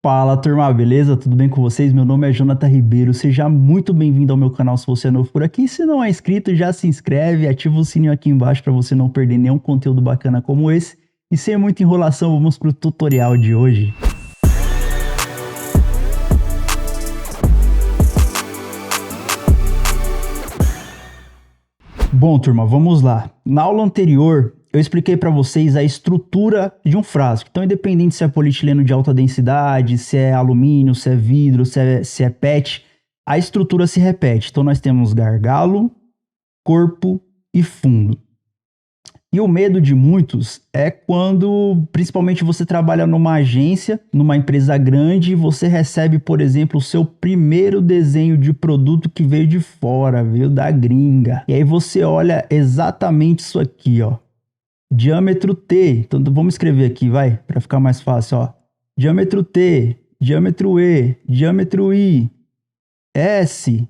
Fala, turma, beleza? Tudo bem com vocês? Meu nome é Jonathan Ribeiro. Seja muito bem-vindo ao meu canal se você é novo por aqui. Se não é inscrito, já se inscreve, ativa o sininho aqui embaixo para você não perder nenhum conteúdo bacana como esse. E sem muita enrolação, vamos para o tutorial de hoje. Bom, turma, vamos lá. Na aula anterior, eu expliquei para vocês a estrutura de um frasco. Então, independente se é polietileno de alta densidade, se é alumínio, se é vidro, se é PET, a estrutura se repete. Então, nós temos gargalo, corpo e fundo. E o medo de muitos é quando, principalmente, você trabalha numa agência, numa empresa grande, e você recebe, por exemplo, o seu primeiro desenho de produto que veio de fora, veio da gringa. E aí você olha exatamente isso aqui, ó. Diâmetro T. Então vamos escrever aqui, vai, para ficar mais fácil, ó. Diâmetro T, diâmetro E, diâmetro I, S,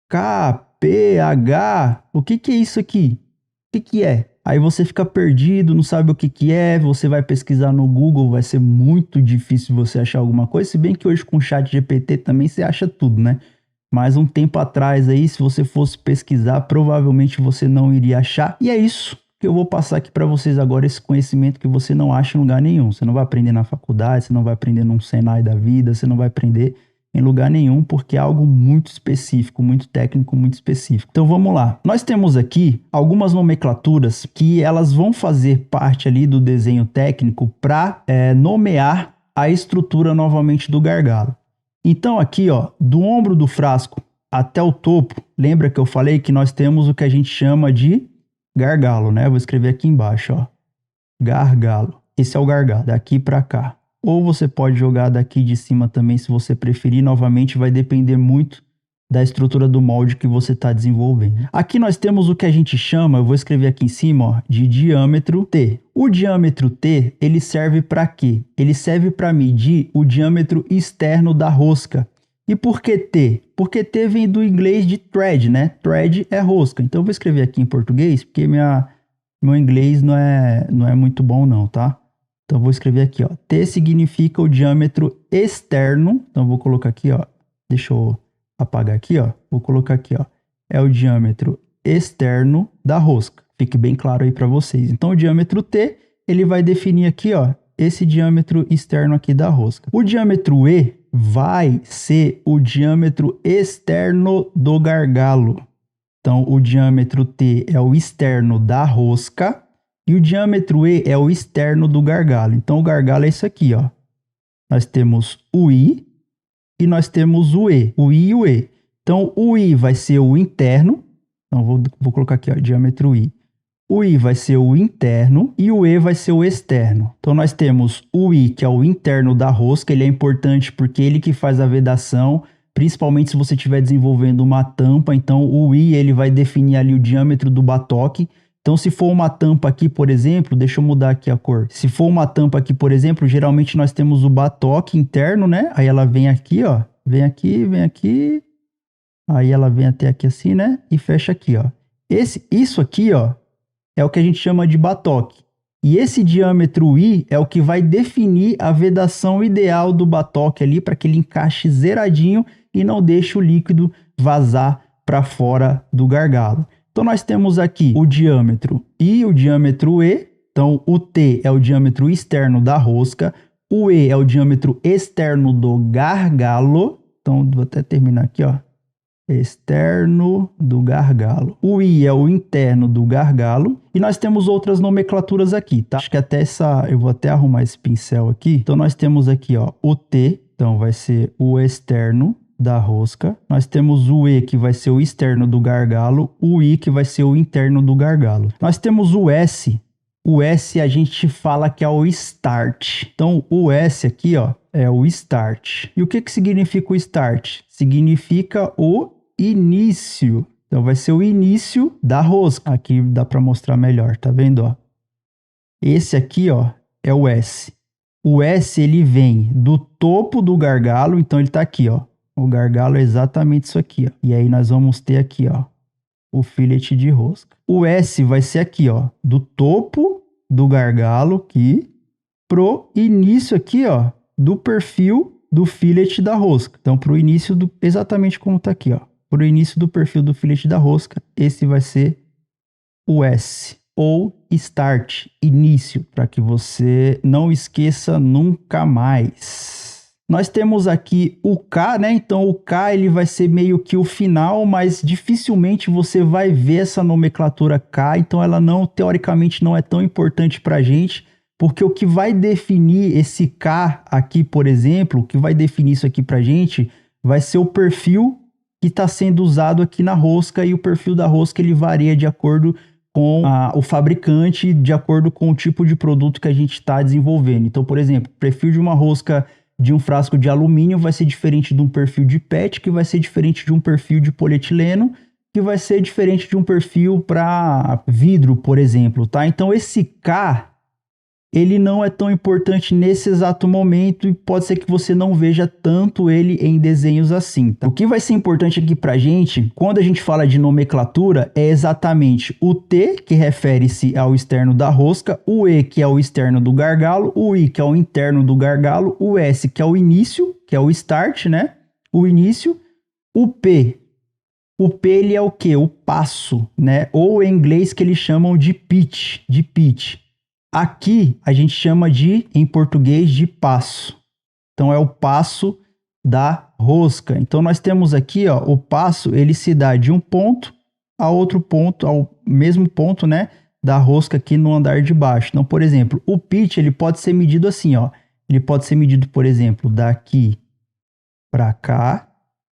K, P, H. O que é isso aqui? O que é? Aí você fica perdido, não sabe o que é, você vai pesquisar no Google, vai ser muito difícil você achar alguma coisa, se bem que hoje com o chat GPT também você acha tudo, né? Mas um tempo atrás aí, se você fosse pesquisar, provavelmente você não iria achar. E é isso que eu vou passar aqui para vocês agora, esse conhecimento que você não acha em lugar nenhum. Você não vai aprender na faculdade, você não vai aprender num Senai da vida, você não vai aprender em lugar nenhum, porque é algo muito específico, muito técnico, muito específico. Então vamos lá. Nós temos aqui algumas nomenclaturas que elas vão fazer parte ali do desenho técnico para nomear a estrutura novamente do gargalo. Então aqui, ó, do ombro do frasco até o topo, lembra que eu falei que nós temos o que a gente chama de gargalo, né? Vou escrever aqui embaixo, ó. Gargalo. Esse é o gargalo, daqui para cá. Ou você pode jogar daqui de cima também, se você preferir. Novamente, vai depender muito da estrutura do molde que você está desenvolvendo. Aqui nós temos o que a gente chama, eu vou escrever aqui em cima, ó, de diâmetro T. O diâmetro T, ele serve para quê? Ele serve para medir o diâmetro externo da rosca. E por que T? Porque T vem do inglês de thread, né? Thread é rosca. Então eu vou escrever aqui em português, porque meu inglês não é muito bom não, tá? Então, eu vou escrever aqui, ó. T significa o diâmetro externo. Então, eu vou colocar aqui, ó. Deixa eu apagar aqui, ó. Vou colocar aqui, ó. É o diâmetro externo da rosca. Fique bem claro aí para vocês. Então, o diâmetro T, ele vai definir aqui, ó, esse diâmetro externo aqui da rosca. O diâmetro E vai ser o diâmetro externo do gargalo. Então, o diâmetro T é o externo da rosca. E o diâmetro E é o externo do gargalo. Então, o gargalo é isso aqui, ó. Nós temos o I e nós temos o E. O I e o E. Então, o I vai ser o interno. Então, vou colocar aqui, ó, diâmetro I. O I vai ser o interno e o E vai ser o externo. Então, nós temos o I, que é o interno da rosca. Ele é importante porque ele que faz a vedação, principalmente se você estiver desenvolvendo uma tampa. Então, o I ele vai definir ali o diâmetro do batoque. Então, se for uma tampa aqui, por exemplo, deixa eu mudar aqui a cor. Se for uma tampa aqui, por exemplo, geralmente nós temos o batoque interno, né? Aí ela vem aqui, ó. Vem aqui, vem aqui. Aí ela vem até aqui assim, né? E fecha aqui, ó. Isso aqui, ó, é o que a gente chama de batoque. E esse diâmetro I é o que vai definir a vedação ideal do batoque ali para que ele encaixe zeradinho e não deixe o líquido vazar para fora do gargalo. Então, nós temos aqui o diâmetro I e o diâmetro E. Então, o T é o diâmetro externo da rosca. O E é o diâmetro externo do gargalo. Então, vou até terminar aqui, ó. Externo do gargalo. O I é o interno do gargalo. E nós temos outras nomenclaturas aqui, tá? Acho que até eu vou até arrumar esse pincel aqui. Então, nós temos aqui, ó, o T. Então, vai ser o externo da rosca. Nós temos o E, que vai ser o externo do gargalo, o I, que vai ser o interno do gargalo. Nós temos o S. O S a gente fala que é o start. Então, o S aqui, ó, é o start. E o que significa o start? Significa o início. Então, vai ser o início da rosca. Aqui dá para mostrar melhor, tá vendo, ó? Esse aqui, ó, é o S. O S, ele vem do topo do gargalo, então ele tá aqui, ó. O gargalo é exatamente isso aqui, ó. E aí nós vamos ter aqui, ó, o fillet de rosca. O S vai ser aqui, ó, do topo do gargalo aqui pro início aqui, ó, do perfil do fillet da rosca. Então, para o início do... Exatamente como está aqui, ó. Para o início do perfil do fillet da rosca, esse vai ser o S. Ou Start, início, para que você não esqueça nunca mais. Nós temos aqui o K, né? Então, o K ele vai ser meio que o final, mas dificilmente você vai ver essa nomenclatura K. Então, ela não, teoricamente, não é tão importante para a gente, porque o que vai definir esse K aqui, por exemplo, o que vai definir isso aqui para a gente, vai ser o perfil que está sendo usado aqui na rosca, e o perfil da rosca ele varia de acordo com o fabricante, de acordo com o tipo de produto que a gente está desenvolvendo. Então, por exemplo, o perfil de uma rosca de um frasco de alumínio vai ser diferente de um perfil de PET, que vai ser diferente de um perfil de polietileno, que vai ser diferente de um perfil para vidro, por exemplo, tá? Então, esse K, ele não é tão importante nesse exato momento e pode ser que você não veja tanto ele em desenhos assim, tá? O que vai ser importante aqui pra gente, quando a gente fala de nomenclatura, é exatamente o T, que refere-se ao externo da rosca, o E, que é o externo do gargalo, o I, que é o interno do gargalo, o S, que é o início, que é o start, né? O início, o P. O P, ele é o quê? O passo, né? Ou em inglês que eles chamam de pitch, Aqui a gente chama em português, de passo. Então é o passo da rosca. Então nós temos aqui, ó, o passo, ele se dá de um ponto a outro ponto, ao mesmo ponto, né, da rosca aqui no andar de baixo. Então, por exemplo, o pitch, ele pode ser medido assim, ó. Ele pode ser medido, por exemplo, daqui para cá,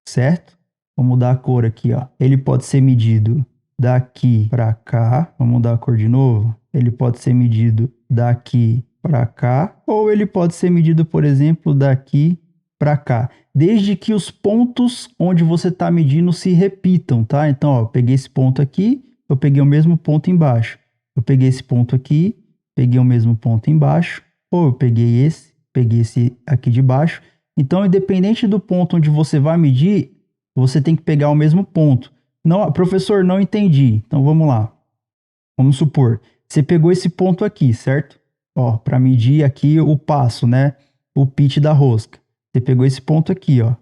certo? Vou mudar a cor aqui, ó. Ele pode ser medido daqui para cá. Vamos mudar a cor de novo. Ele pode ser medido daqui para cá, ou ele pode ser medido, por exemplo, daqui para cá, desde que os pontos onde você está medindo se repitam, tá? Então, ó, eu peguei esse ponto aqui, eu peguei o mesmo ponto embaixo. Eu peguei esse ponto aqui, peguei o mesmo ponto embaixo, ou eu peguei esse aqui de baixo. Então, independente do ponto onde você vai medir, você tem que pegar o mesmo ponto. Não, professor, não entendi. Então, vamos lá. Vamos supor, você pegou esse ponto aqui, certo? Ó, para medir aqui o passo, né? O pitch da rosca. Você pegou esse ponto aqui, ó.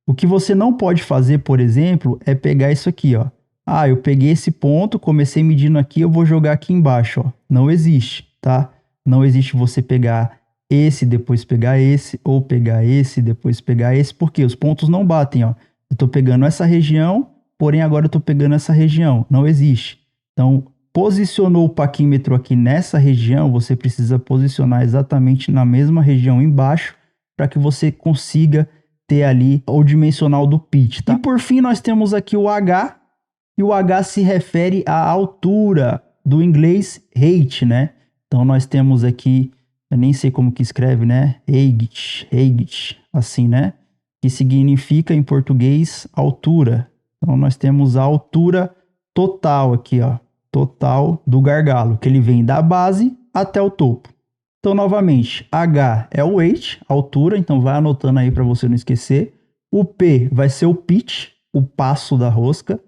O que você não pode fazer, por exemplo, é pegar isso aqui, ó. Ah, eu peguei esse ponto, comecei medindo aqui, eu vou jogar aqui embaixo, ó. Não existe, tá? Não existe você pegar esse, depois pegar esse, ou pegar esse, depois pegar esse, porque os pontos não batem, ó. Eu tô pegando essa região, porém agora eu tô pegando essa região. Não existe. Então, posicionou o paquímetro aqui nessa região, você precisa posicionar exatamente na mesma região embaixo para que você consiga ter ali o dimensional do pitch, tá? E por fim nós temos aqui o H, e o H se refere à altura, do inglês height, né? Então nós temos aqui, eu nem sei como que escreve, né? Height, assim, né? Que significa em português altura. Então nós temos a altura total aqui, ó. Total do gargalo, que ele vem da base até o topo. Então, novamente, H é o weight, altura, então vai anotando aí para você não esquecer. O P vai ser o pitch, o passo da rosca.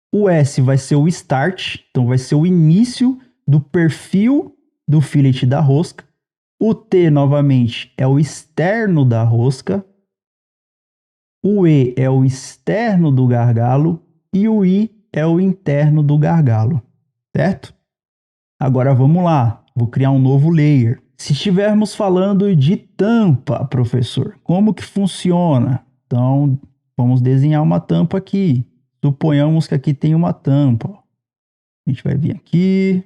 O S vai ser o start, então vai ser o início do perfil do fillet da rosca. O T, novamente, é o externo da rosca. O E é o externo do gargalo. E o I é o interno do gargalo. Certo? Agora vamos lá, vou criar um novo layer. Se estivermos falando de tampa, professor, como que funciona? Então, vamos desenhar uma tampa aqui. Suponhamos que aqui tem uma tampa. A gente vai vir aqui,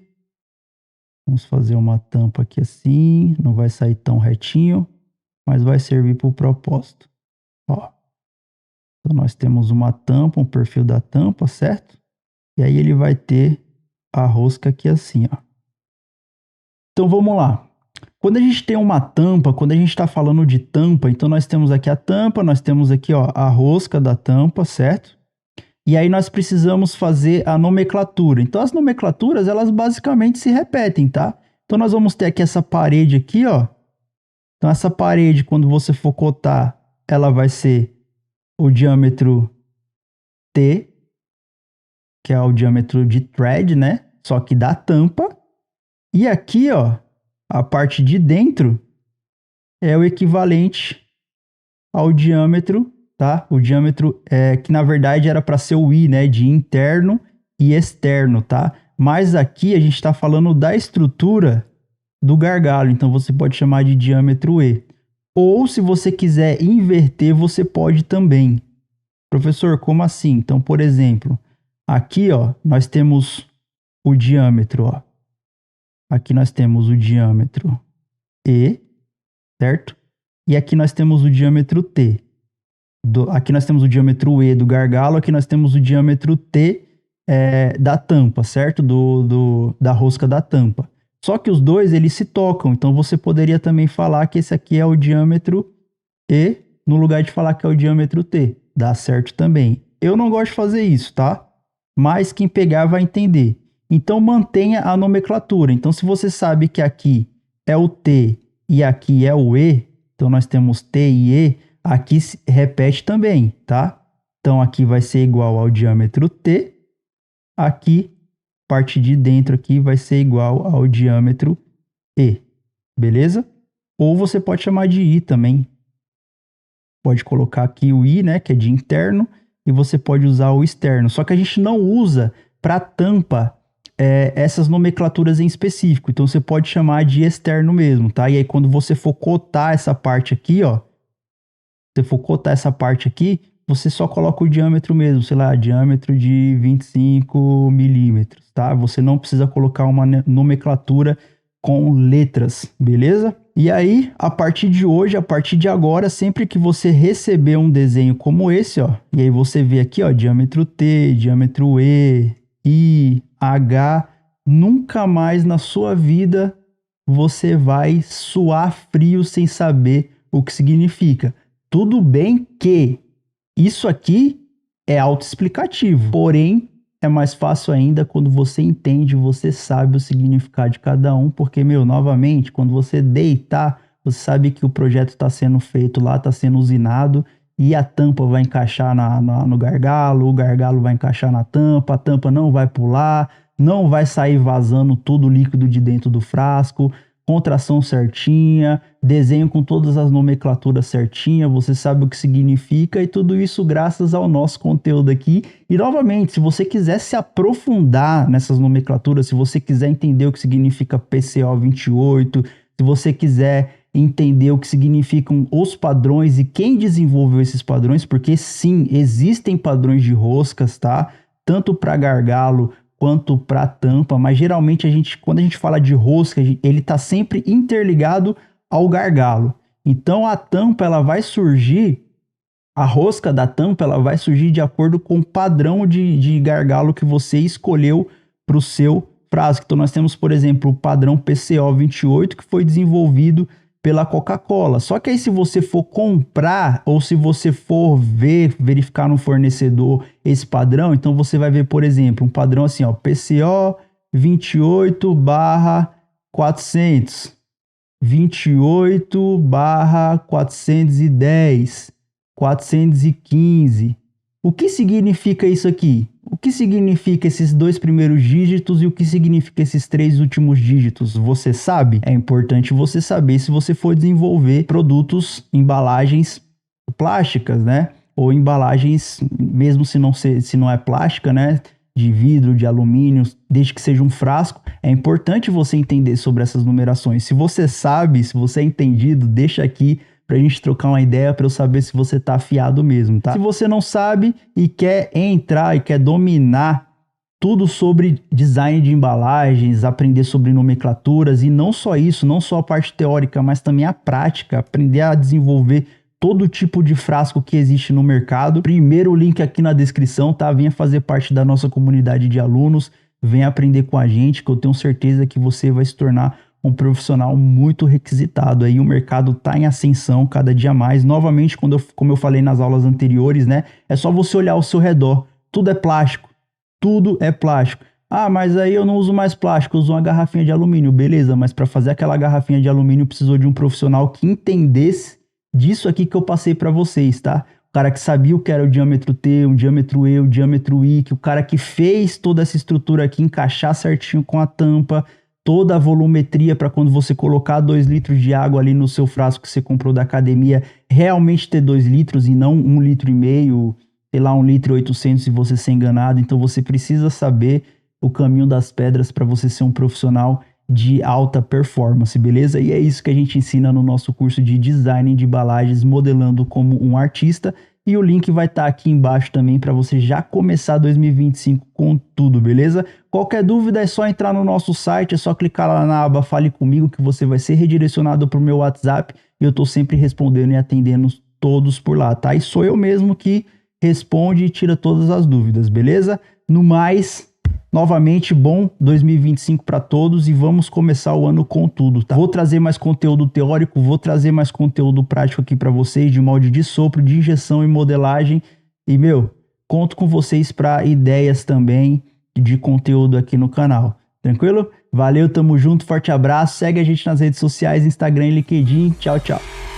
vamos fazer uma tampa aqui assim, não vai sair tão retinho, mas vai servir para o propósito. Ó. Então, nós temos uma tampa, um perfil da tampa, certo? E aí ele vai ter a rosca aqui assim, ó. Então vamos lá. Quando a gente tem uma tampa, quando a gente está falando de tampa, então nós temos aqui a tampa, nós temos aqui, ó, a rosca da tampa, certo? E aí nós precisamos fazer a nomenclatura. Então as nomenclaturas, elas basicamente se repetem, tá? Então nós vamos ter aqui essa parede aqui, ó. Então essa parede, quando você for cotar, ela vai ser o diâmetro T, que é o diâmetro de thread, né? Só que da tampa. E aqui, ó, a parte de dentro é o equivalente ao diâmetro, tá? O diâmetro que na verdade era para ser o I, né? De interno e externo, tá? Mas aqui a gente está falando da estrutura do gargalo, então você pode chamar de diâmetro E. Ou se você quiser inverter, você pode também. Professor, como assim? Então, por exemplo, aqui, ó, nós temos o diâmetro, ó. Aqui nós temos o diâmetro E, certo? E aqui nós temos o diâmetro T. Aqui nós temos o diâmetro E do gargalo, aqui nós temos o diâmetro T da tampa, certo? Da rosca da tampa. Só que os dois, eles se tocam, então você poderia também falar que esse aqui é o diâmetro E, no lugar de falar que é o diâmetro T. Dá certo também. Eu não gosto de fazer isso, tá? Mas quem pegar vai entender. Então mantenha a nomenclatura. Então se você sabe que aqui é o T e aqui é o E, então nós temos T e E, aqui se repete também, tá? Então aqui vai ser igual ao diâmetro T, aqui, parte de dentro aqui vai ser igual ao diâmetro E, beleza? Ou você pode chamar de I também. Pode colocar aqui o I, né, que é de interno, e você pode usar o externo. Só que a gente não usa para tampa essas nomenclaturas em específico. Então você pode chamar de externo mesmo, tá? E aí quando você for cotar essa parte aqui, ó, você for cotar essa parte aqui, você só coloca o diâmetro mesmo, sei lá, diâmetro de 25 milímetros, tá? Você não precisa colocar uma nomenclatura com letras, beleza? E aí, a partir de hoje, a partir de agora, sempre que você receber um desenho como esse, ó, e aí você vê aqui, ó, diâmetro T, diâmetro E, I, H, nunca mais na sua vida você vai suar frio sem saber o que significa. Tudo bem que isso aqui é autoexplicativo, porém é mais fácil ainda quando você entende, você sabe o significado de cada um, porque, novamente, quando você deitar, você sabe que o projeto está sendo feito lá, está sendo usinado, e a tampa vai encaixar no gargalo, o gargalo vai encaixar na tampa, a tampa não vai pular, não vai sair vazando todo o líquido de dentro do frasco, contração certinha, desenho com todas as nomenclaturas certinha, você sabe o que significa, e tudo isso graças ao nosso conteúdo aqui. E novamente, se você quiser se aprofundar nessas nomenclaturas, se você quiser entender o que significa PCO 28, se você quiser entender o que significam os padrões e quem desenvolveu esses padrões, porque sim, existem padrões de roscas, tá? Tanto para gargalo quanto para tampa, mas geralmente quando a gente fala de rosca, ele está sempre interligado ao gargalo. Então a tampa ela vai surgir, a rosca da tampa ela vai surgir de acordo com o padrão de gargalo que você escolheu para o seu frasco. Então nós temos, por exemplo, o padrão PCO 28 que foi desenvolvido pela Coca-Cola. Só que aí se você for comprar ou se você for verificar no fornecedor esse padrão, então você vai ver, por exemplo, um padrão assim, ó, PCO 28/400, 28/410, 415. O que significa isso aqui? O que significa esses dois primeiros dígitos e o que significa esses três últimos dígitos? Você sabe? É importante você saber se você for desenvolver produtos, embalagens plásticas, né? Ou embalagens, mesmo se não é plástica, né? De vidro, de alumínio, desde que seja um frasco. É importante você entender sobre essas numerações. Se você sabe, se você é entendido, deixa aqui pra gente trocar uma ideia, para eu saber se você tá afiado mesmo, tá? Se você não sabe e quer entrar e quer dominar tudo sobre design de embalagens, aprender sobre nomenclaturas, e não só isso, não só a parte teórica, mas também a prática, aprender a desenvolver todo tipo de frasco que existe no mercado. Primeiro, o link aqui na descrição, tá? Venha fazer parte da nossa comunidade de alunos, venha aprender com a gente, que eu tenho certeza que você vai se tornar um profissional muito requisitado. Aí o mercado está em ascensão cada dia mais. Novamente, como eu falei nas aulas anteriores, né? É só você olhar ao seu redor. Tudo é plástico. Tudo é plástico. Ah, mas aí eu não uso mais plástico, eu uso uma garrafinha de alumínio. Beleza, mas para fazer aquela garrafinha de alumínio precisou de um profissional que entendesse disso aqui que eu passei para vocês, tá? O cara que sabia o que era o diâmetro T, o diâmetro E, o diâmetro I, que o cara que fez toda essa estrutura aqui encaixar certinho com a tampa, toda a volumetria para quando você colocar 2 litros de água ali no seu frasco que você comprou da academia, realmente ter 2 litros e não 1,5 litro, sei lá, 1,8 litro se você ser enganado. Então você precisa saber o caminho das pedras para você ser um profissional de alta performance, beleza? E é isso que a gente ensina no nosso curso de design de embalagens, modelando como um artista. E o link vai estar aqui embaixo também para você já começar 2025 com tudo, beleza? Qualquer dúvida é só entrar no nosso site, é só clicar lá na aba Fale Comigo que você vai ser redirecionado para o meu WhatsApp e eu estou sempre respondendo e atendendo todos por lá, tá? E sou eu mesmo que responde e tira todas as dúvidas, beleza? No mais, novamente, bom 2025 para todos e vamos começar o ano com tudo, tá? Vou trazer mais conteúdo teórico, vou trazer mais conteúdo prático aqui para vocês de molde de sopro, de injeção e modelagem. E, conto com vocês para ideias também de conteúdo aqui no canal. Tranquilo? Valeu, tamo junto, forte abraço. Segue a gente nas redes sociais, Instagram e LinkedIn. Tchau, tchau.